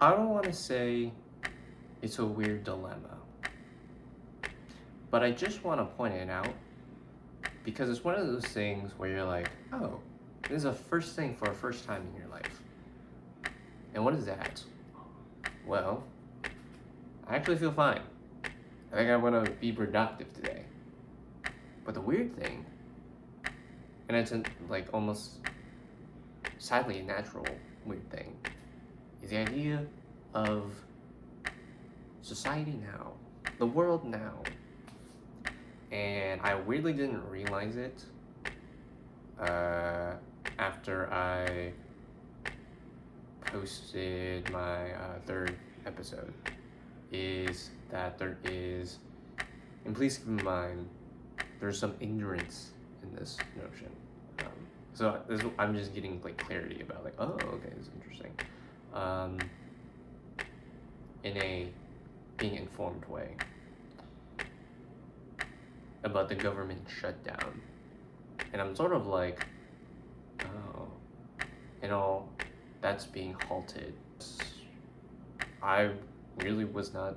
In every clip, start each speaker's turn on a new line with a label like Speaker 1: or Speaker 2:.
Speaker 1: I don't want to say it's a weird dilemma, but I just want to point it out because it's one of those things where you're like, oh, this is a first thing for a first time in your life. And what is that? Well, I actually feel fine. I think I'm gonna be productive today. But the weird thing, and it's like almost sadly a natural weird thing, is the idea of society now, the world now. And I weirdly didn't realize it after I posted my third episode, is that there is, and please keep in mind, there's some ignorance in this notion. I'm just getting like clarity about like, oh, okay, this is interesting. In a being informed way about the government shutdown. And I'm sort of like, oh, that's being halted. I really was not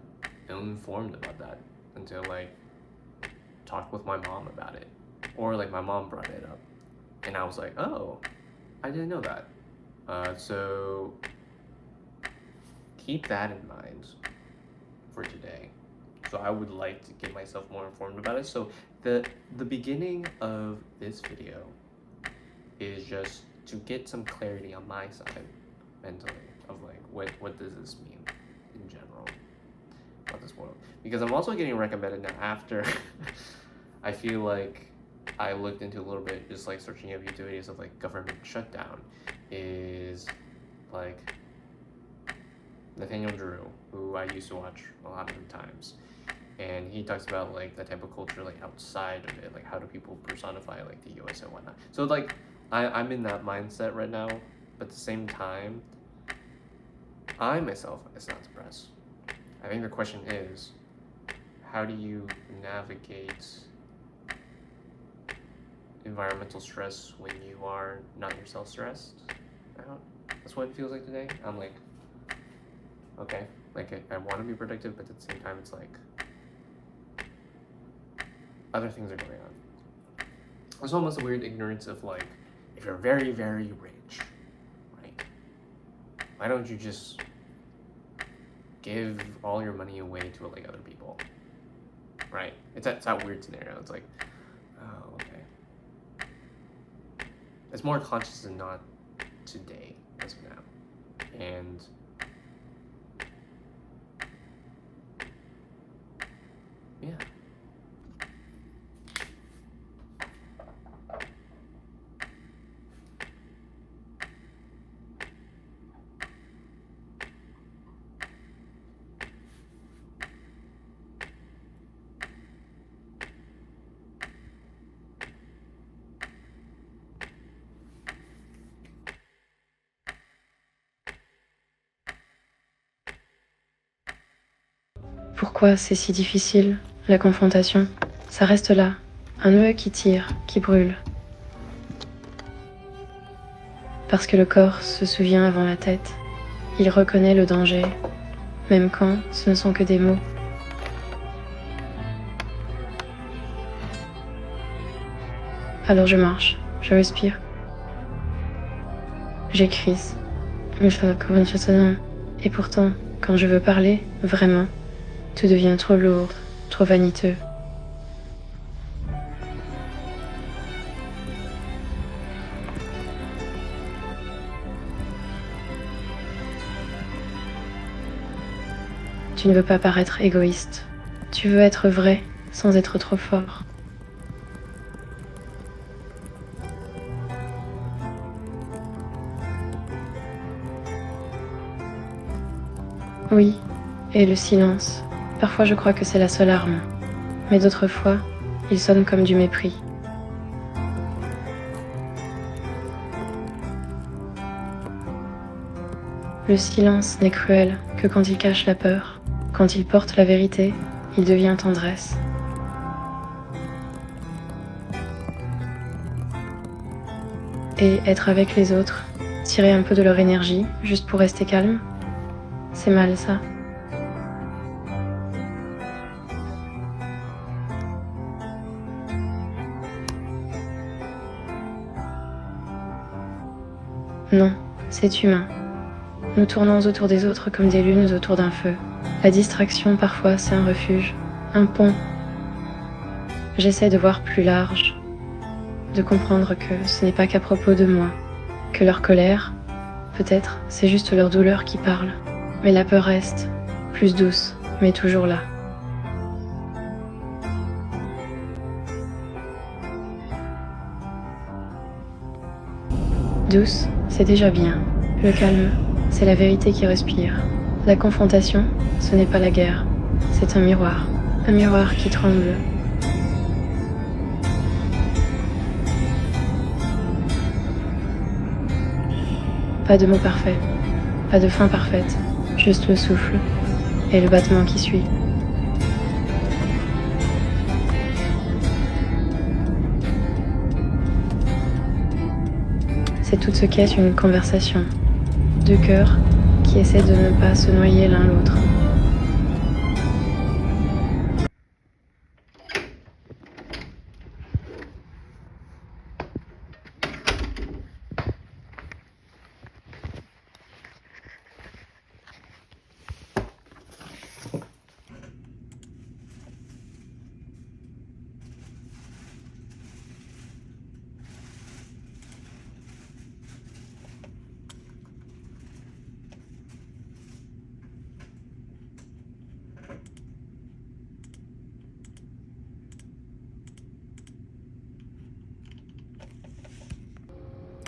Speaker 1: informed about that until I talked with my mom about it, or like my mom brought it up, and I was like, oh, I didn't know that. So keep that in mind for today. So I would like to get myself more informed about it. So the beginning of this video is just to get some clarity on my side mentally of like what does this mean in general about this world, because I'm also getting recommended now after I feel like I looked into a little bit, just like searching up YouTube videos of like government shutdown, is like Nathaniel Drew, who I used to watch a lot of the times, and he talks about like the type of culture like outside of it, like how do people personify like the US and whatnot. So like I'm in that mindset right now, but at the same time, I myself is not depressed. I think the question is, how do you navigate environmental stress when you are not yourself stressed out? That's what it feels like today. I'm like, okay, like I want to be productive, but at the same time, it's like other things are going on. There's almost a weird ignorance of like, if you're very, very rich, right? Why don't you just give all your money away to like other people, right? It's that weird scenario. It's like, oh, okay. It's more conscious than not today as of now. And yeah.
Speaker 2: Pourquoi c'est si difficile, la confrontation? Ça reste là, un nœud qui tire, qui brûle. Parce que le corps se souvient avant la tête. Il reconnaît le danger, même quand ce ne sont que des mots. Alors je marche, je respire. J'écris. Et pourtant, quand je veux parler, vraiment, tout devient trop lourd, trop vaniteux. Tu ne veux pas paraître égoïste. Tu veux être vrai sans être trop fort. Oui, et le silence. Parfois je crois que c'est la seule arme. Mais d'autres fois, il sonne comme du mépris. Le silence n'est cruel que quand il cache la peur. Quand il porte la vérité, il devient tendresse. Et être avec les autres, tirer un peu de leur énergie, juste pour rester calme, C'est mal ça. Non, c'est humain. Nous tournons autour des autres comme des lunes autour d'un feu. La distraction, parfois, c'est un refuge, un pont. J'essaie de voir plus large, de comprendre que ce n'est pas qu'à propos de moi, que leur colère, peut-être, c'est juste leur douleur qui parle. Mais la peur reste, plus douce, mais toujours là. Douce, c'est déjà bien. Le calme, c'est la vérité qui respire. La confrontation, ce n'est pas la guerre, c'est un miroir qui tremble. Pas de mots parfaits, pas de fin parfaite, juste le souffle et le battement qui suit. C'est tout ce qu'est une conversation. Deux cœurs qui essaient de ne pas se noyer l'un l'autre.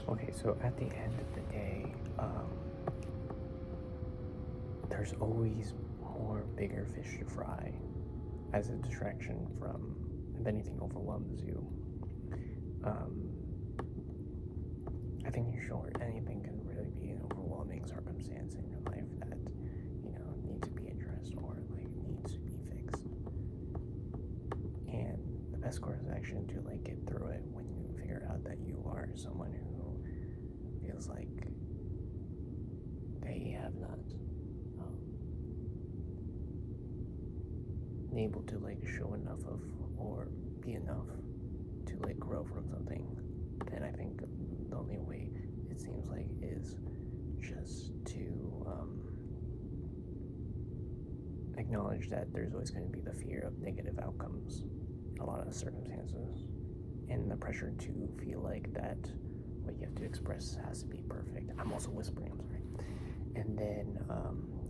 Speaker 1: Okay, so at the end of the day, there's always more bigger fish to fry as a distraction from if anything overwhelms you. I think in short, anything can really be an overwhelming circumstance in your life that, needs to be addressed or needs to be fixed. And the best course of action to get through it when you figure out that you are someone who feels like they have not been able to show enough of or be enough to grow from something, then I think the only way it seems like is just to acknowledge that there's always going to be the fear of negative outcomes in a lot of circumstances, and the pressure to feel like that what you have to express has to be perfect. I'm also whispering, I'm sorry. And then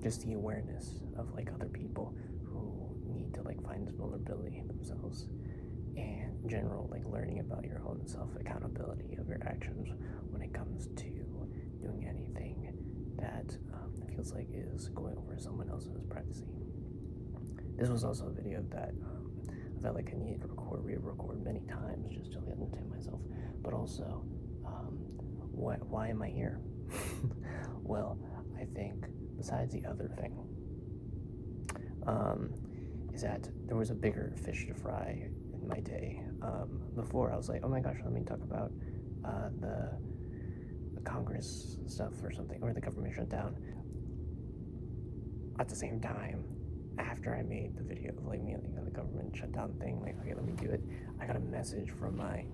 Speaker 1: just the awareness of other people who need to find this vulnerability in themselves, and in general learning about your own self-accountability of your actions when it comes to doing anything that feels like is going over someone else's privacy. This was also a video that I felt like I needed to re-record many times just to understand myself, but also why am I here? Well, I think besides the other thing is that there was a bigger fish to fry in my day. Before I was like, oh my gosh, let me talk about the Congress stuff or something, or the government shutdown. At the same time, after I made the video of the government shutdown thing, okay, let me do it, I got a message from my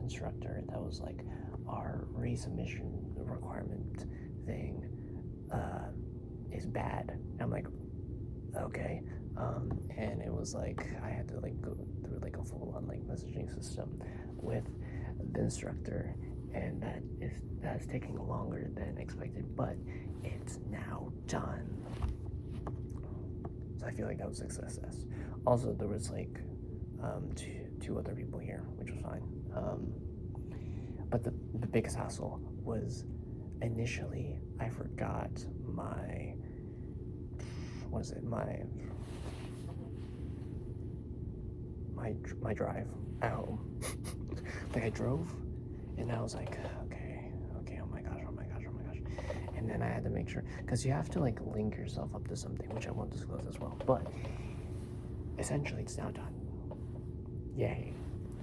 Speaker 1: instructor that was our resubmission requirement thing is bad. And I'm like, okay. And it was I had to go through a full-on messaging system with the instructor, and that's taking longer than expected, but it's now done. So I feel like that was a success. Also, there was two other people here, which was fine. But the biggest hassle was initially I forgot my drive at home. I drove, and I was okay, oh my gosh. And then I had to make sure, because you have to link yourself up to something, which I won't disclose as well, but essentially it's now done. Yay.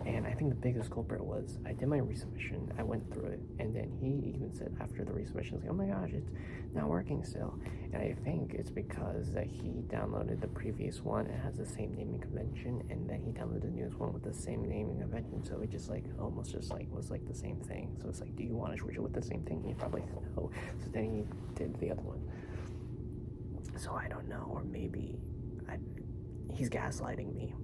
Speaker 1: And I think the biggest culprit was I did my resubmission, I went through it, and then he even said after the resubmission, like, oh my gosh, it's not working still. And I think it's because that he downloaded the previous one, it has the same naming convention, and then he downloaded the newest one with the same naming convention, so it just like almost just like was like the same thing. So it's like, do you want to switch it with the same thing? And he probably said no. So then he did the other one. So I don't know, or maybe he's gaslighting me.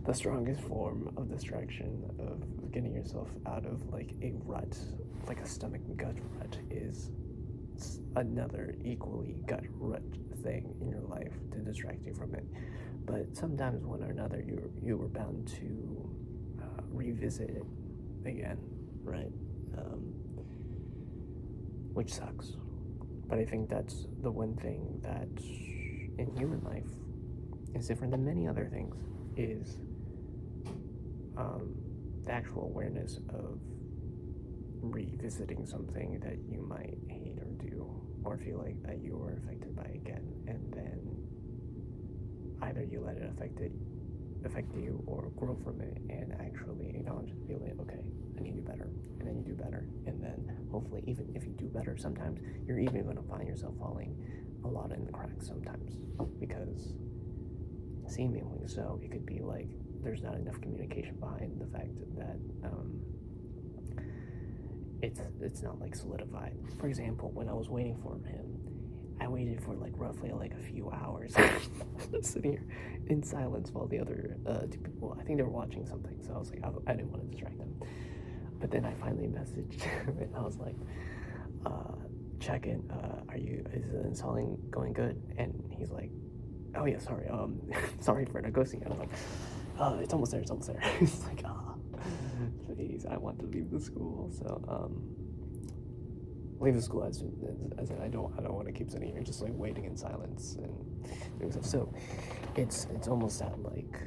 Speaker 1: The strongest form of distraction of getting yourself out of like a rut, like a stomach gut rut, is another equally gut rut thing in your life to distract you from it. But sometimes one or another you were bound to revisit it again, right? Which sucks. But I think that's the one thing that in human life is different than many other things, is the actual awareness of revisiting something that you might hate or do or feel like that you were affected by again, and then either you let it affect you or grow from it and actually acknowledge and feel like, okay, I need to do better, and then you do better, and then hopefully even if you do better, sometimes you're even going to find yourself falling a lot in the cracks sometimes, because seemingly so it could be like there's not enough communication behind the fact that it's not like solidified. For example, when I was waiting for him, I waited for like roughly like a few hours sitting here in silence while the other two people, I think they were watching something, so I was like, I didn't want to distract them. But then I finally messaged him and I was like, check in, is the installing going good? And he's like, oh yeah, sorry, sorry for not ghosting. I was like, it's almost there. It's like, please, I want to leave the school. So, leave the school as in I don't want to keep sitting here just like waiting in silence and doing stuff. So, it's almost that like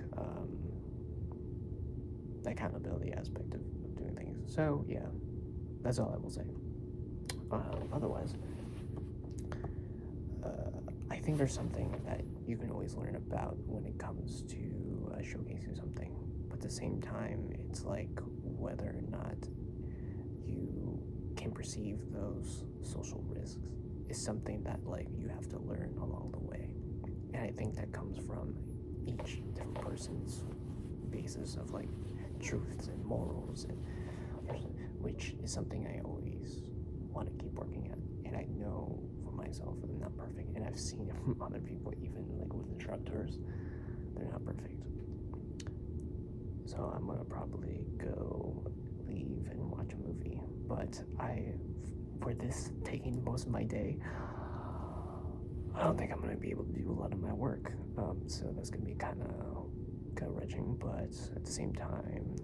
Speaker 1: accountability aspect of doing things. So yeah, that's all I will say. Otherwise, I think there's something that you can always learn about when it comes to showcasing something, but at the same time, it's like whether or not you can perceive those social risks is something that like you have to learn along the way, and I think that comes from each different person's basis of like truths and morals, and which is something I always want to keep working at. And I know for myself I'm not perfect, and I've seen it from other people, even like with instructors, they're not perfect. So I'm gonna probably go leave and watch a movie, but for this taking most of my day, I don't think I'm gonna be able to do a lot of my work, so that's gonna be kind of gut-wrenching, but at the same time,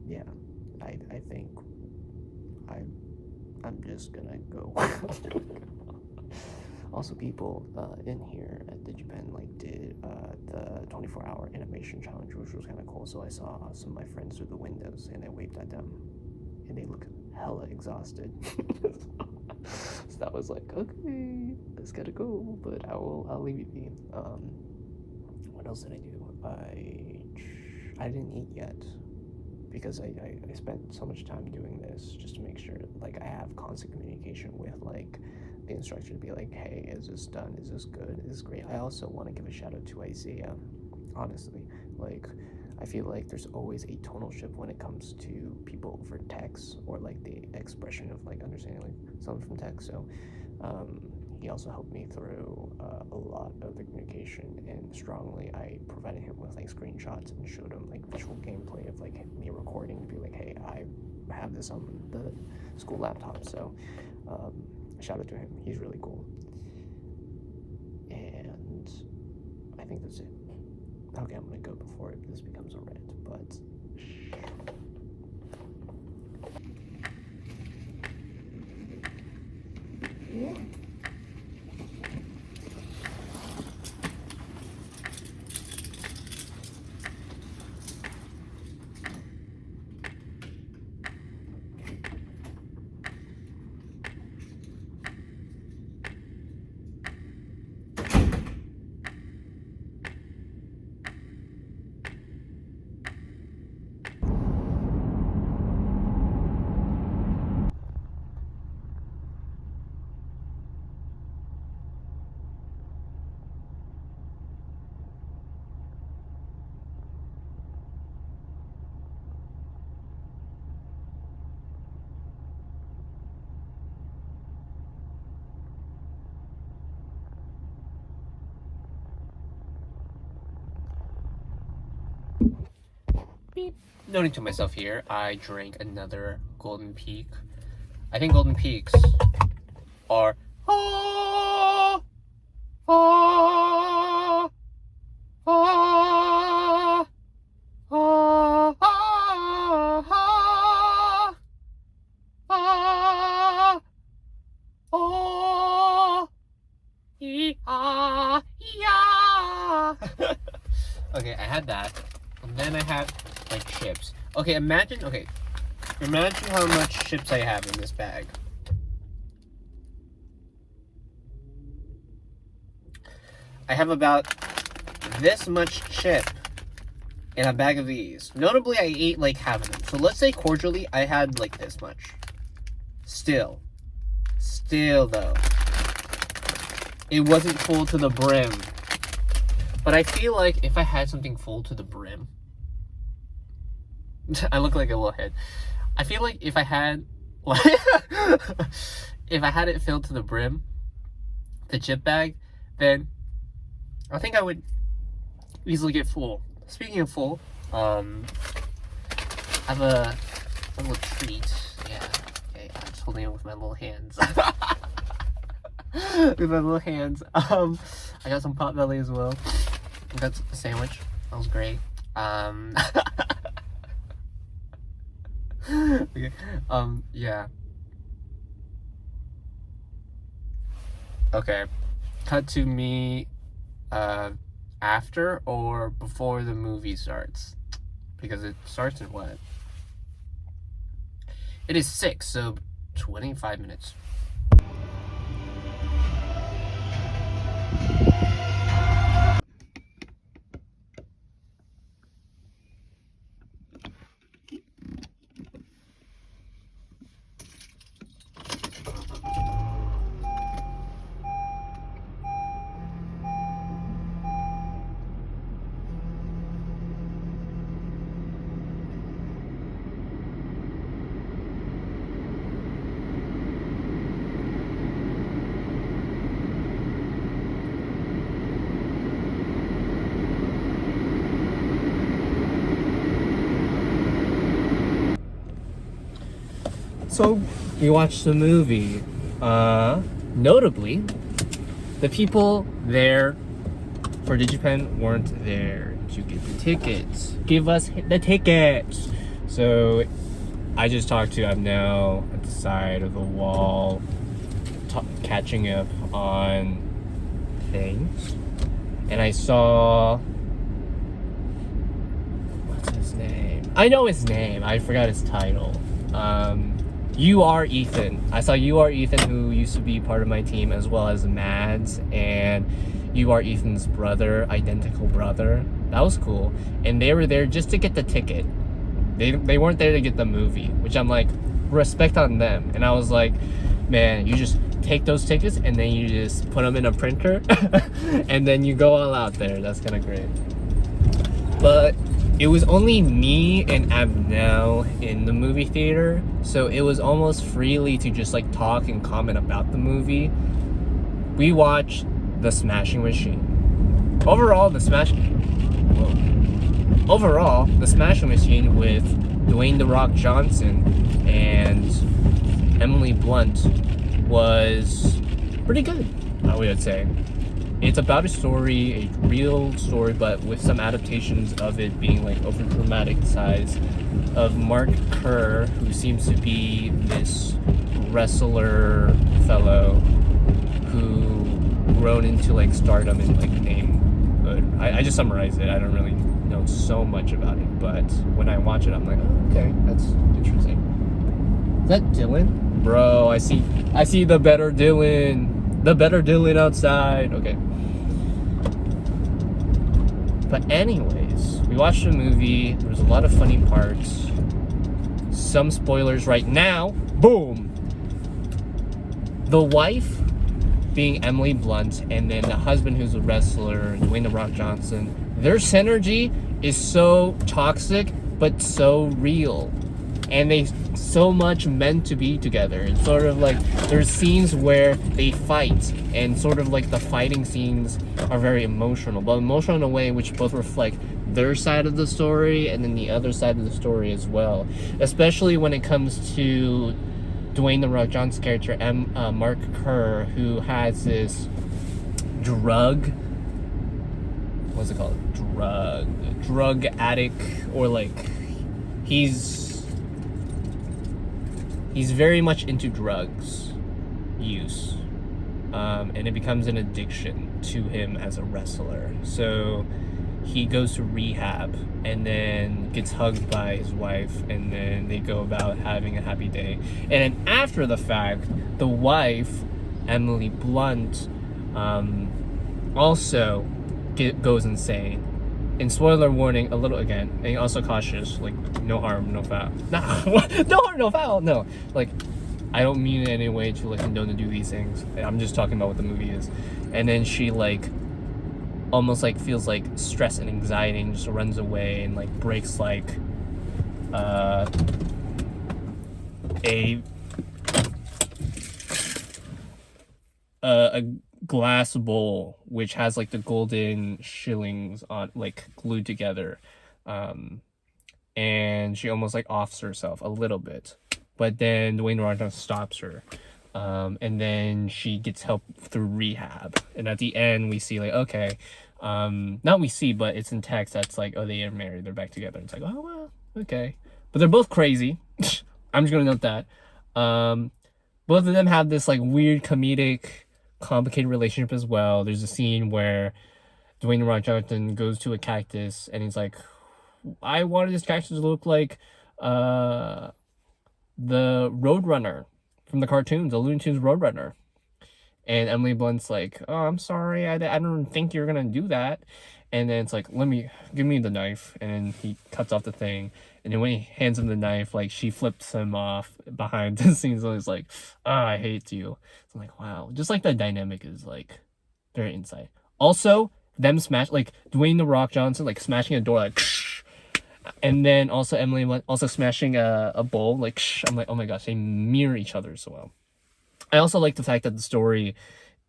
Speaker 1: yeah, I think I'm just gonna go. Also, people in here at DigiPen like did the 24-hour animation challenge, which was kind of cool. So I saw some of my friends through the windows, and I waved at them, and they look hella exhausted. So that was like, okay, let's gotta go, but I'll leave you be. What else did I do? I didn't eat yet, because I spent so much time doing this just to make sure like I have constant communication with like the instructor to be like, hey, is this done? Is this good? Is this great? I also want to give a shout out to Isaiah. Honestly, like I feel like there's always a tonal shift when it comes to people over text, or like the expression of like understanding like something from text. So he also helped me through a lot of the communication, and strongly I provided him with like screenshots and showed him like visual gameplay of like me recording to be like, hey, I have this on the school laptop. So shout out to him, he's really cool. And I think that's it. Okay, I'm gonna go before this becomes a rant, but yeah. beep. Noting to myself here, I drank another Golden Peak. I think Golden Peaks are ah, ah, ah, ah, ah, ah, oh, yeah. Okay, I had that. And then I had like chips. Okay, imagine how much chips I have in this bag. I have about this much chip in a bag of these. Notably, I ate like half of them. So let's say cordially, I had like this much. Still though, it wasn't full to the brim. But I feel like if I had something full to the brim, I look like a little head. I feel like if I had it filled to the brim, the chip bag, then I think I would easily get full. Speaking of full, I have a little treat. Yeah, okay, I'm just holding it with my little hands. With my little hands. I got some Potbelly as well. I got a sandwich. That was great. Okay. Yeah. Okay. Cut to me after or before the movie starts. Because it starts in what? It is 6, so 25 minutes. So we watched the movie. Notably, the people there for DigiPen weren't there to get the tickets. Give us the tickets. So I just talked to. I'm now at the side of the wall, catching up on things, and I saw. What's his name? I know his name. I forgot his title. You Are Ethan. I saw You Are Ethan, who used to be part of my team, as well as Mads, and You Are Ethan's brother, identical brother. That was cool. And they were there just to get the ticket. They weren't there to get the movie, which I'm like, respect on them. And I was like, man, you just take those tickets and then you just put them in a printer and then you go all out there. That's kind of great. But it was only me and Abnel in the movie theater, so it was almost freely to just like talk and comment about the movie. We watched The Smashing Machine. Overall, The Smashing Machine with Dwayne "The Rock" Johnson and Emily Blunt was pretty good, I would say. It's about a story, a real story, but with some adaptations of it being like over dramatized, of Mark Kerr, who seems to be this wrestler fellow who grown into like stardom and like name. I just summarized it. I don't really know so much about it, but when I watch it, I'm like, oh, okay, that's interesting. Is that Dylan? Bro, I see the better Dylan. The better Dylan outside. Okay. But anyways, we watched the movie. There was a lot of funny parts. Some spoilers right now. Boom! The wife being Emily Blunt, and then the husband who's a wrestler, Dwayne "The Rock" Johnson. Their synergy is so toxic, but so real. And they so much meant to be together. It's sort of like there's scenes where they fight, and sort of like the fighting scenes are very emotional, but emotional in a way which both reflect their side of the story and then the other side of the story as well, especially when it comes to Dwayne The Rock Johnson's character, Mark Kerr, who has this what's it called, drug addict, or like he's very much into drugs use, and it becomes an addiction to him as a wrestler. So he goes to rehab and then gets hugged by his wife, and then they go about having a happy day. And then after the fact, the wife, Emily Blunt, also goes insane. And spoiler warning, a little again, and also cautious, like no harm, no foul. No harm, no foul. No, like I don't mean in any way to like condone to do these things. I'm just talking about what the movie is. And then she like almost like feels like stress and anxiety and just runs away and like breaks like a glass bowl which has like the golden shillings on like glued together, and she almost like offs herself a little bit, but then Dwayne Rock stops her. And then she gets help through rehab. And at the end, we see like, okay, not we see, but it's in text that's like, oh, they are married, they're back together. It's like, oh, well, okay. But they're both crazy. I'm just gonna note that. Both of them have this like weird, comedic, complicated relationship as well. There's a scene where Dwayne The Rock Johnson goes to a cactus and he's like, I wanted this cactus to look like the Roadrunner from the cartoons, the Looney Tunes Roadrunner. And Emily Blunt's like, oh, I'm sorry, I don't think you're gonna do that. And then it's like, give me the knife. And then he cuts off the thing. And then when he hands him the knife, like she flips him off behind the scenes. So he's like, I hate you. So I'm like, wow, just like the dynamic is like very inside. Also, them smash, like Dwayne The Rock Johnson, like smashing a door, like, and then also Emily Blunt also smashing a bowl, like, I'm like, oh my gosh, they mirror each other so well. I also like the fact that the story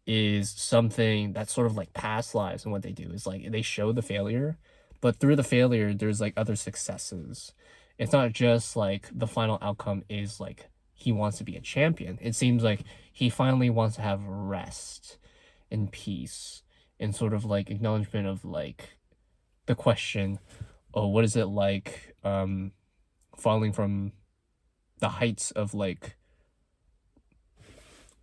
Speaker 1: is something that's sort of like past lives, and what they do is like they show the failure, but through the failure there's like other successes. It's not just like the final outcome is like he wants to be a champion. It seems like he finally wants to have rest and peace and sort of like acknowledgement of like the question, oh, what is it like falling from the heights of like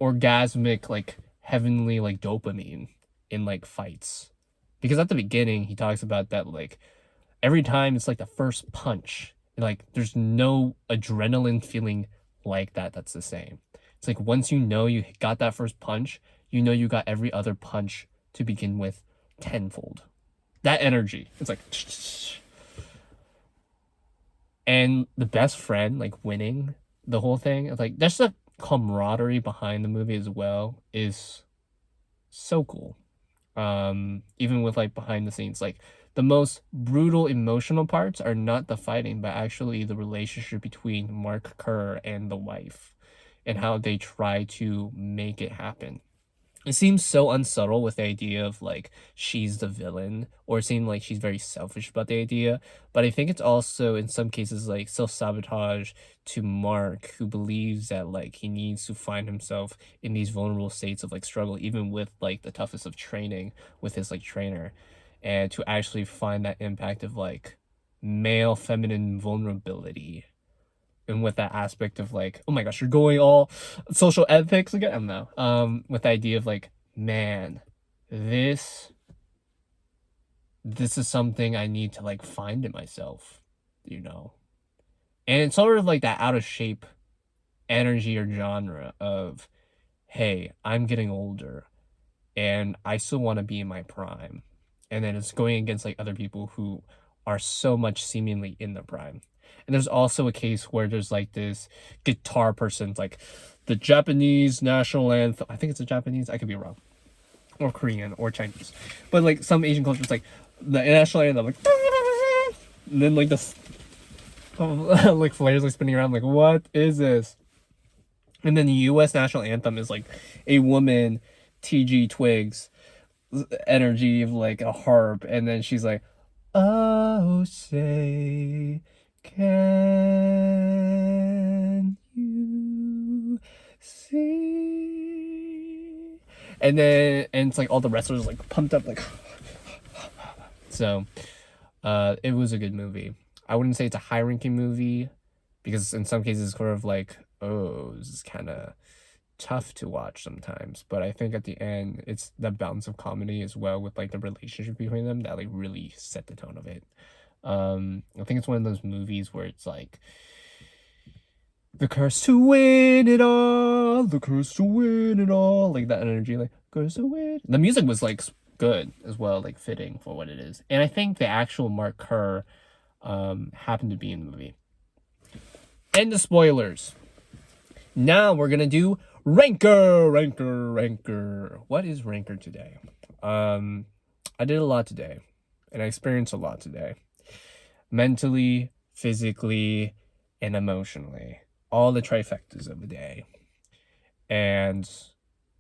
Speaker 1: orgasmic, like heavenly, like dopamine in like fights. Because at the beginning he talks about that like every time it's like the first punch, like there's no adrenaline feeling like that's the same. It's like once you know you got that first punch, you know you got every other punch to begin with tenfold. That energy, it's like, and the best friend like winning the whole thing, like that's the camaraderie behind the movie as well is so cool. Even with like behind the scenes, like the most brutal emotional parts are not the fighting, but actually the relationship between Mark Kerr and the wife and how they try to make it happen. It seems so unsubtle with the idea of like she's the villain, or it seems like she's very selfish about the idea, but I think it's also in some cases like self-sabotage to Mark, who believes that like he needs to find himself in these vulnerable states of like struggle, even with like the toughest of training with his like trainer, and to actually find that impact of like male feminine vulnerability. And with that aspect of like, oh my gosh, you're going all social ethics again? I don't know. With the idea of like, man, this is something I need to like find in myself, you know? And it's sort of like that out of shape energy or genre of, hey, I'm getting older and I still want to be in my prime. And then it's going against like other people who are so much seemingly in their prime. And there's also a case where there's like this guitar person, like the Japanese national anthem. I think it's a Japanese, I could be wrong, or Korean or Chinese, but like some Asian cultures, like the national anthem, like, and then like this, like flares like spinning around, like what is this? And then the U.S. national anthem is like a woman, T.G. Twigs, energy of like a harp, and then she's like, Oh, say, can you see? And it's like all the wrestlers like pumped up like. So, it was a good movie. I wouldn't say it's a high-ranking movie because in some cases it's sort of like, oh, this is kind of tough to watch sometimes. But I think at the end, it's the balance of comedy as well with like the relationship between them that like really set the tone of it. I think it's one of those movies where it's like the curse to win it all, the curse to win it all, like that energy, like curse to win. The music was like good as well, like fitting for what it is. And I think the actual Mark Kerr happened to be in the movie. End the spoilers. Now we're gonna do Ranker. What is Ranker today? I did a lot today, and I experienced a lot today. Mentally, physically, and emotionally. All the trifectas of the day. And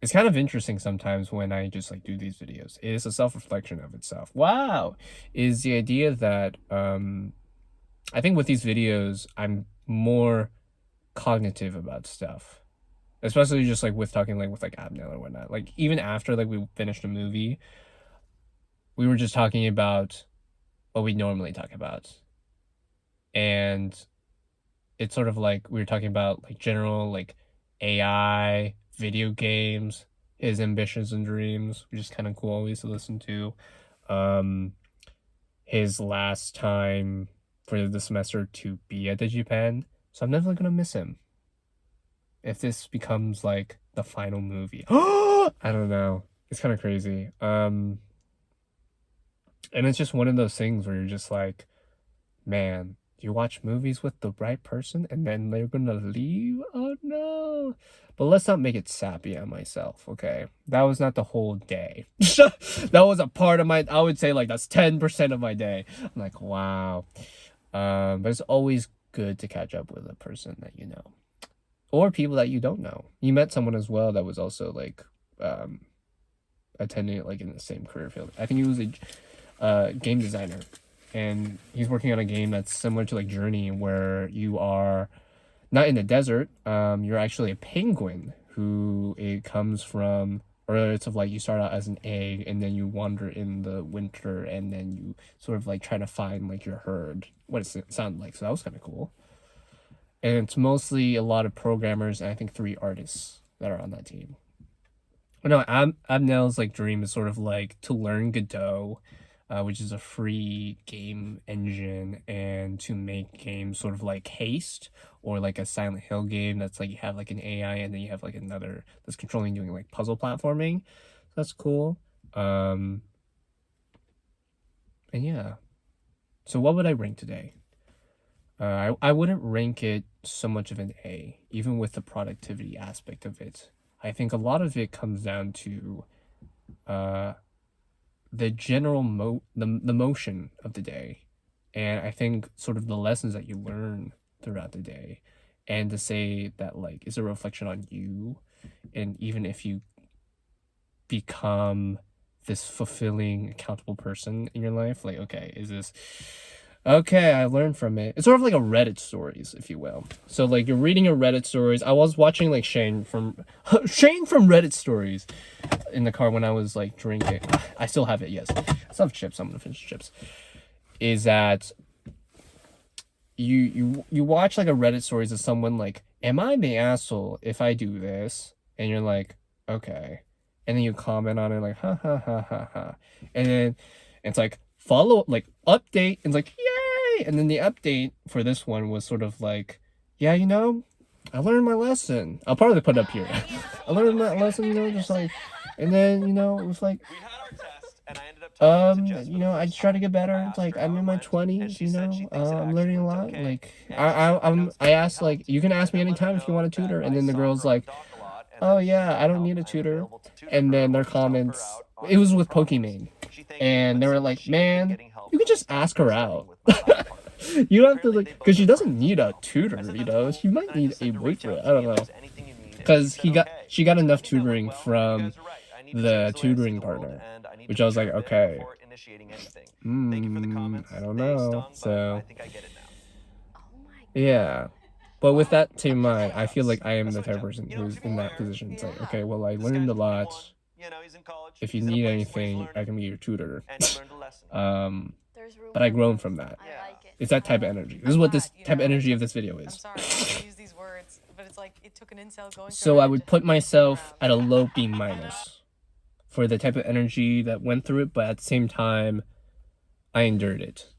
Speaker 1: it's kind of interesting sometimes when I just like do these videos. It is a self-reflection of itself. Wow! Is the idea that I think with these videos, I'm more cognitive about stuff. Especially just like with talking like with like Abnell or whatnot. Like even after like we finished a movie, we were just talking about what we normally talk about. And it's sort of like we were talking about like general like AI, video games, his ambitions and dreams, which is kind of cool always to listen to. His last time for the semester to be at DigiPen. So I'm definitely gonna miss him. If this becomes like the final movie. I don't know. It's kind of crazy. And it's just one of those things where you're just like, man, you watch movies with the right person and then they're gonna leave? Oh no. But let's not make it sappy on myself, okay? That was not the whole day. That was a part of I would say like that's 10% of my day. I'm like, wow. But it's always good to catch up with a person that you know. Or people that you don't know. You met someone as well that was also like attending it like in the same career field. I think he was a game designer, and he's working on a game that's similar to like Journey, where you are not in the desert. You're actually a penguin who it comes from, or it's of like you start out as an egg and then you wander in the winter and then you sort of like try to find like your herd. What does it sound like? So that was kind of cool. And it's mostly a lot of programmers and I think 3 artists that are on that team. But no, Abnell's like dream is sort of like to learn Godot, which is a free game engine, and to make games sort of like Haste or like a Silent Hill game that's like you have like an AI and then you have like another that's controlling doing like puzzle platforming. So that's cool. And yeah. So what would I rank today? I wouldn't rank it so much of an A, even with the productivity aspect of it. I think a lot of it comes down to the general the motion of the day, and I think sort of the lessons that you learn throughout the day, and to say that like it's a reflection on you, and even if you become this fulfilling, accountable person in your life, like okay, is this okay, I learned from it. It's sort of like a Reddit stories, if you will. So like you're reading a Reddit stories. I was watching like Shane from Reddit stories in the car when I was like drinking. I still have it, yes. I still have chips. I'm gonna finish chips. Is that you watch like a Reddit stories of someone like, am I the asshole if I do this? And you're like, okay. And then you comment on it like ha ha ha ha ha. And then it's like follow like update and it's like yay, and then the update for this one was sort of like, yeah, you know, I learned my lesson. I'll probably put it up here. I learned my lesson, you know, just like, and then you know it was like you know, I just try to get better. It's like I'm in my 20s, you know, I'm learning a lot. Like I asked like, you can ask me anytime if you want a tutor, and then the girl's like, oh yeah, I don't need a tutor. And then their comments, it was with Pokimane, and they were like, man, you can just ask her out. You don't have to like, because she doesn't need a tutor, you know, she might need a boyfriend, I don't know, because she got enough tutoring from the tutoring partner, which I was like, okay,
Speaker 3: initiating anything. Thank you for the comments.
Speaker 4: I don't
Speaker 3: They
Speaker 4: know.
Speaker 3: stung, but
Speaker 4: So
Speaker 3: I think I get it now.
Speaker 4: yeah. But with that in mind, I feel like I am the type of person who's in that position. It's like, okay, well, I
Speaker 3: This
Speaker 4: learned a
Speaker 3: guy's 21.
Speaker 4: lot.
Speaker 3: You know, he's in college.
Speaker 4: If you
Speaker 3: He's in a
Speaker 4: need
Speaker 3: place where he's
Speaker 4: anything, I
Speaker 3: learning,
Speaker 4: can be your tutor.
Speaker 3: and he learned a lesson.
Speaker 4: But I grown from that. It's that type of energy. This is what this type of energy of this video
Speaker 5: I'm
Speaker 4: is.
Speaker 5: sorry to use these words, but it's like it took an incel going
Speaker 4: So
Speaker 5: through
Speaker 4: I
Speaker 5: it
Speaker 4: would
Speaker 5: to
Speaker 4: put
Speaker 5: turn
Speaker 4: myself
Speaker 5: around.
Speaker 4: at a low B minus for the type of energy that went through it, but at the same time, I endured it.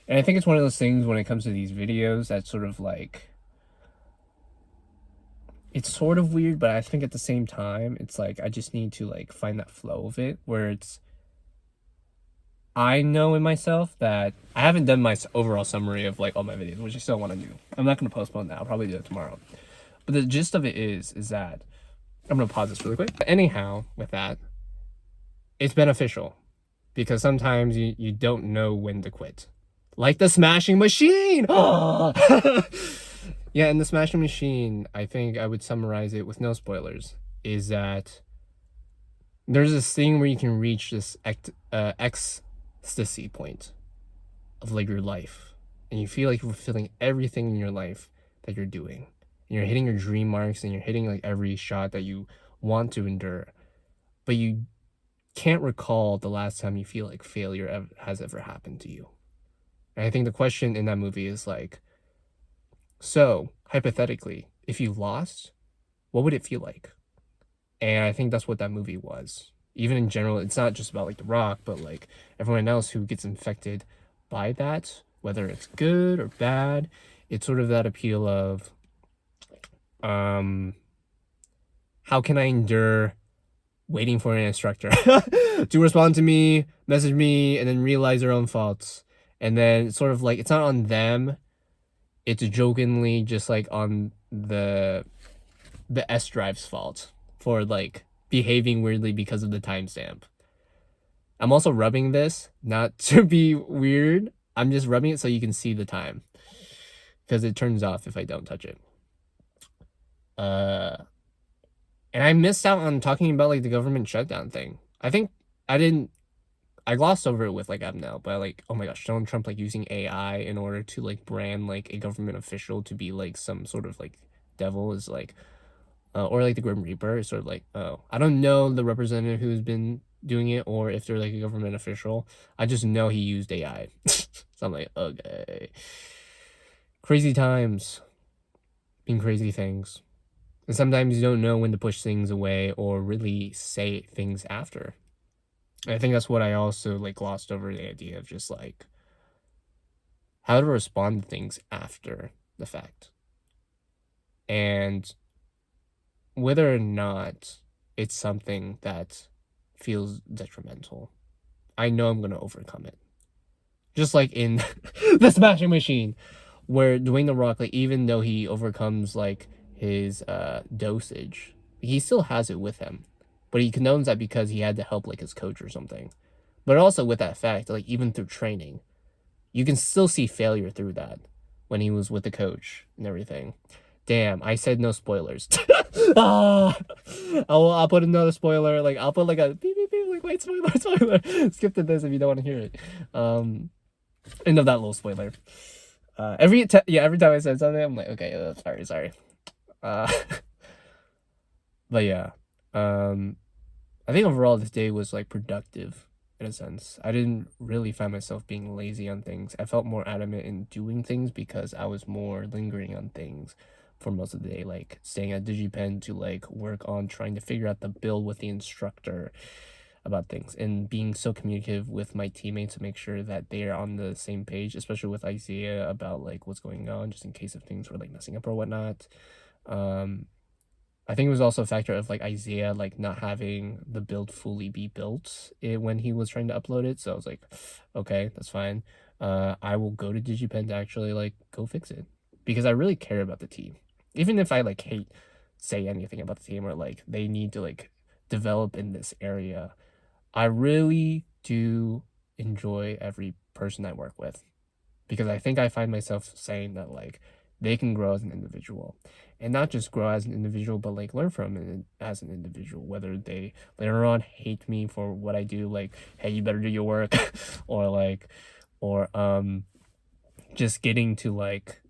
Speaker 4: And I think it's one of those things when it comes to these videos that's sort of like, it's sort of weird, but I think at the same time, it's like I just need to like find that flow of it where it's, I know in myself that I haven't done my overall summary of like all my videos, which I still want to do. I'm not going to postpone that. I'll probably do it tomorrow. But the gist of it is that I'm going to pause this really quick. But anyhow, with that, it's beneficial because sometimes you don't know when to quit. Like the Smashing Machine. Yeah, in the Smashing Machine, I think I would summarize it with no spoilers, is that there's this thing where you can reach this ecstasy point of like your life, and you feel like you're fulfilling everything in your life that you're doing. And you're hitting your dream marks, and you're hitting like every shot that you want to endure, but you can't recall the last time you feel like failure has ever happened to you. And I think the question in that movie is like, so hypothetically, if you lost, what would it feel like? And I think that's what that movie was. Even in general, it's not just about like The Rock, but like everyone else who gets infected by that, whether it's good or bad, it's sort of that appeal of, how can I endure waiting for an instructor to respond to me, message me, and then realize their own faults. And then it's sort of like, it's not on them. It's jokingly just like on the S drive's fault for like behaving weirdly because of the timestamp. I'm also rubbing this, not to be weird. I'm just rubbing it so you can see the time, because it turns off if I don't touch it. And I missed out on talking about like the government shutdown thing. I think I glossed over it with like Abnell, but like, oh my gosh, Donald Trump like using AI in order to like brand like a government official to be like some sort of like devil is like, or like the Grim Reaper is sort of like, oh, I don't know the representative who's been doing it or if they're like a government official. I just know he used AI. So I'm like, okay. Crazy times mean crazy things. And sometimes you don't know when to push things away or really say things after. I think that's what I also like glossed over, the idea of just like how to respond to things after the fact. And whether or not it's something that feels detrimental, I know I'm going to overcome it. Just like in the Smashing Machine, where Dwayne The Rock, like even though he overcomes like his dosage, he still has it with him. But he condones that because he had to help like his coach or something. But also with that fact, like even through training, you can still see failure through that when he was with the coach and everything. Damn, I said no spoilers. I'll put another spoiler. Like I'll put like a beep beep beep. Like wait, spoiler. Skip to this if you don't want to hear it. End of that little spoiler. Every time I said something, I'm like, okay, sorry. But yeah, I think overall this day was like productive in a sense. I didn't really find myself being lazy on things. I felt more adamant in doing things because I was more lingering on things for most of the day, like staying at DigiPen to like work on trying to figure out the build with the instructor about things, and being so communicative with my teammates to make sure that they are on the same page, especially with Isaiah about like what's going on, just in case if things were like messing up or whatnot. I think it was also a factor of like Isaiah like not having the build fully be built when he was trying to upload it. So I was like, okay, that's fine. I will go to DigiPen to actually like go fix it because I really care about the team. Even if I like say anything about the team or like they need to like develop in this area, I really do enjoy every person I work with, because I think I find myself saying that like they can grow as an individual. And not just grow as an individual, but like learn from it as an individual. Whether they later on hate me for what I do, like, hey, you better do your work, or just getting to like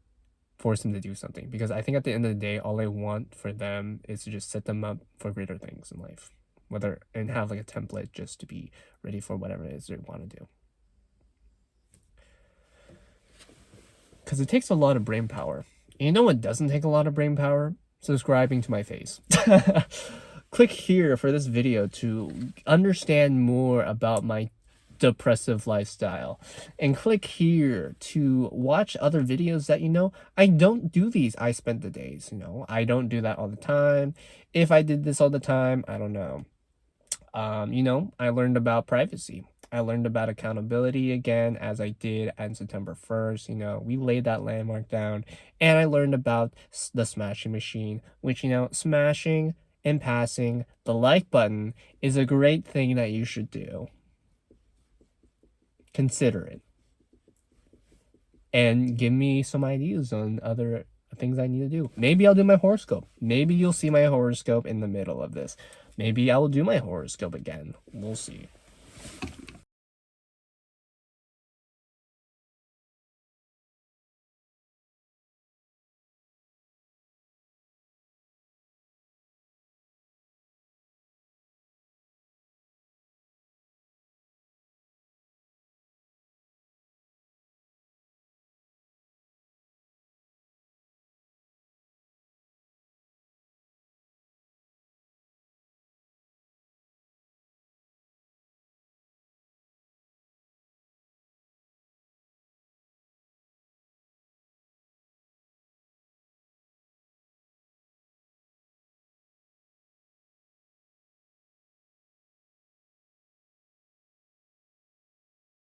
Speaker 4: force them to do something. Because I think at the end of the day, all I want for them is to just set them up for greater things in life, and have like a template just to be ready for whatever it is they want to do. Because it takes a lot of brain power. And you know what doesn't take a lot of brain power? Subscribing to my face. Click here for this video to understand more about my depressive lifestyle. And click here to watch other videos that, I don't do these I spent the days, I don't do that all the time. If I did this all the time, I don't know. I learned about privacy. I learned about accountability again, as I did on September 1st. We laid that landmark down. And I learned about the smashing machine, which, smashing and passing the like button is a great thing that you should do. Consider it. And give me some ideas on other things I need to do. Maybe I'll do my horoscope. Maybe you'll see my horoscope in the middle of this. Maybe I will do my horoscope again. We'll see.